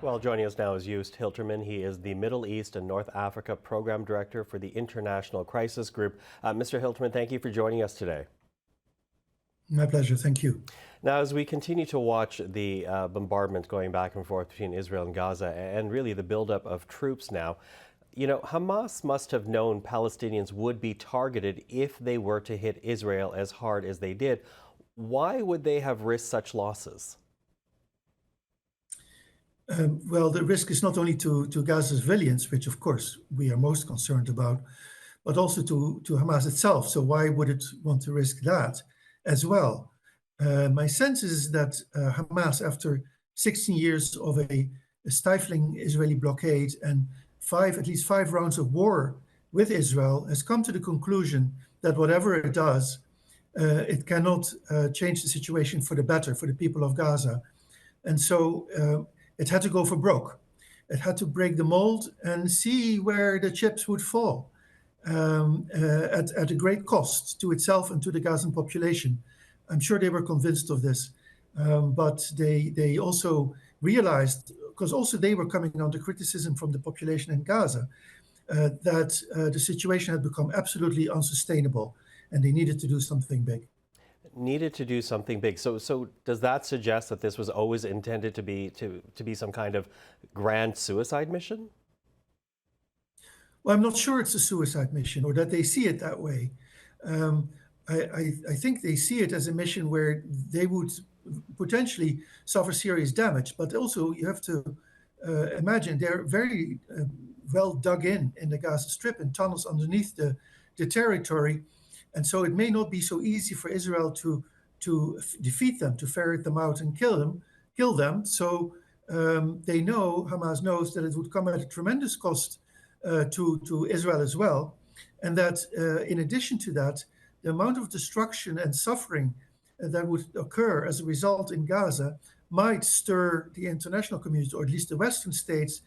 Well, joining us now is Joost Hiltermann. He is the Middle East and North Africa Program Director for the International Crisis Group. Mr. Hiltermann, thank you for joining us today. My pleasure. Thank you. Now, as we continue to watch the bombardment going back and forth between Israel and Gaza and really the buildup of troops now, Hamas must have known Palestinians would be targeted if they were to hit Israel as hard as they did. Why would they have risked such losses? Well, the risk is not only to Gaza's civilians, which of course we are most concerned about, but also to Hamas itself. So why would it want to risk that as well? My sense is that Hamas, after 16 years of a stifling Israeli blockade and at least five rounds of war with Israel, has come to the conclusion that whatever it does, it cannot change the situation for the better for the people of Gaza. And so it had to go for broke. It had to break the mold and see where the chips would fall at a great cost to itself and to the Gazan population. I'm sure they were convinced of this, but they also realized, because also they were coming under criticism from the population in Gaza, that the situation had become absolutely unsustainable and they needed to do something big. Needed to do something big. So does that suggest that this was always intended to be some kind of grand suicide mission? Well, I'm not sure it's a suicide mission or that they see it that way. I think they see it as a mission where they would potentially suffer serious damage, but also you have to imagine they're very well dug in the Gaza Strip in tunnels underneath the territory. And so it may not be so easy for Israel to defeat them, to ferret them out and kill them. So Hamas knows that it would come at a tremendous cost to Israel as well. And that in addition to that, the amount of destruction and suffering that would occur as a result in Gaza might stir the international community, or at least the Western states,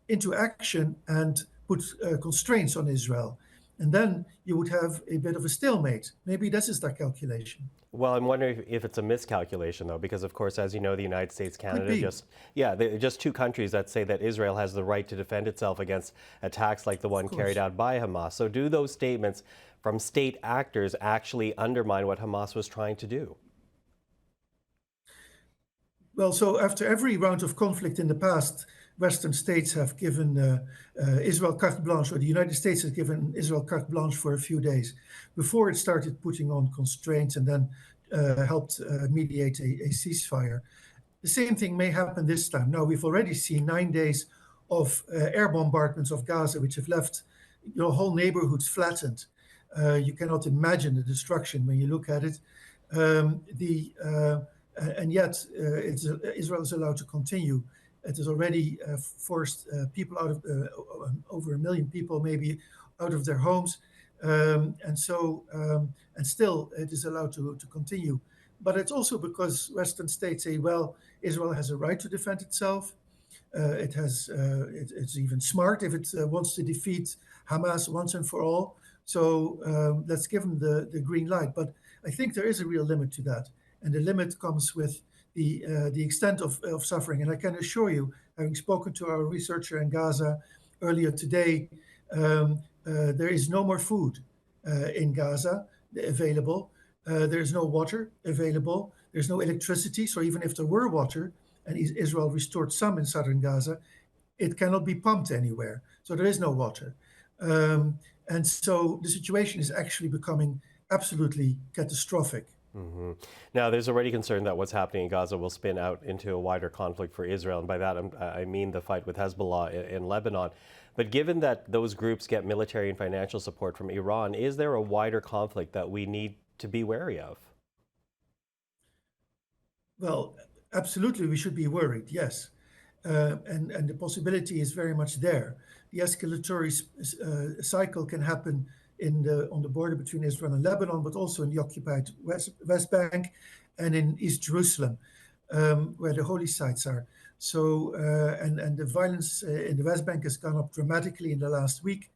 into action and put constraints on Israel. And then you would have a bit of a stalemate. Maybe this is their calculation. Well, I'm wondering if it's a miscalculation, though, because, of course, as you know, the United States, Canada, they're just two countries that say that Israel has the right to defend itself against attacks like the one carried out by Hamas. So do those statements from state actors actually undermine what Hamas was trying to do? Well, so after every round of conflict in the past, Western states have given Israel carte blanche, or the United States has given Israel carte blanche for a few days before it started putting on constraints and then helped mediate a ceasefire. The same thing may happen this time. Now, we've already seen 9 days of air bombardments of Gaza, which have left whole neighborhoods flattened. You cannot imagine the destruction when you look at it. And yet, Israel is allowed to continue. It has already forced people out of over 1 million people, maybe, out of their homes, and still it is allowed to continue. But it's also because Western states say, well, Israel has a right to defend itself. It's even smart if it wants to defeat Hamas once and for all. So let's give them the green light. But I think there is a real limit to that. And the limit comes with the extent of suffering. And I can assure you, having spoken to our researcher in Gaza earlier today, there is no more food in Gaza available. There's no water available. There's no electricity. So even if there were water, and Israel restored some in southern Gaza, it cannot be pumped anywhere. So there is no water. And so the situation is actually becoming absolutely catastrophic. Mm-hmm. Now, there's already concern that what's happening in Gaza will spin out into a wider conflict for Israel. And by that, I mean the fight with Hezbollah in Lebanon. But given that those groups get military and financial support from Iran, is there a wider conflict that we need to be wary of? Well, absolutely, we should be worried, yes. And the possibility is very much there. The escalatory cycle can happen on the border between Israel and Lebanon, but also in the occupied West Bank and in East Jerusalem, where the holy sites are. So, and the violence in the West Bank has gone up dramatically in the last week,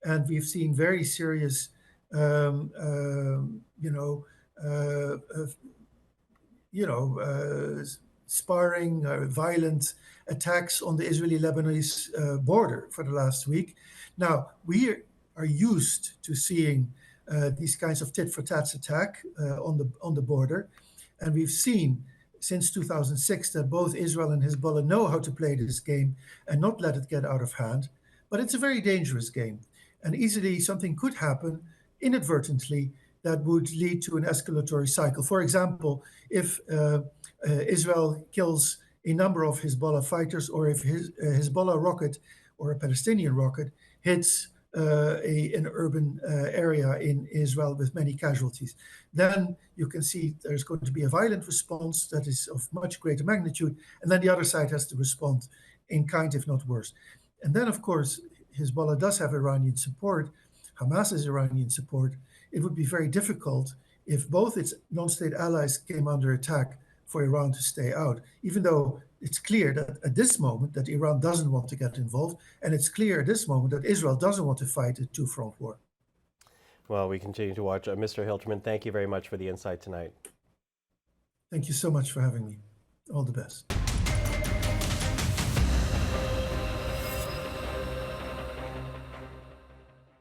and we've seen very serious, sparring, violent attacks on the Israeli-Lebanese border for the last week. Now, we are used to seeing these kinds of tit-for-tat attack on the border, and we've seen since 2006 that both Israel and Hezbollah know how to play this game and not let it get out of hand. But it's a very dangerous game, and easily something could happen inadvertently that would lead to an escalatory cycle. For example, if Israel kills a number of Hezbollah fighters, or if Hezbollah rocket or a Palestinian rocket hits an urban area in Israel with many casualties, then you can see there's going to be a violent response that is of much greater magnitude, and then the other side has to respond in kind, if not worse. And then, of course, Hezbollah does have Iranian support, Hamas has Iranian support. It would be very difficult if both its non-state allies came under attack for Iran to stay out, even though it's clear that at this moment that Iran doesn't want to get involved, and it's clear at this moment that Israel doesn't want to fight a two-front war. Well, we continue to watch. Mr. Hiltermann, thank you very much for the insight tonight. Thank you so much for having me. All the best.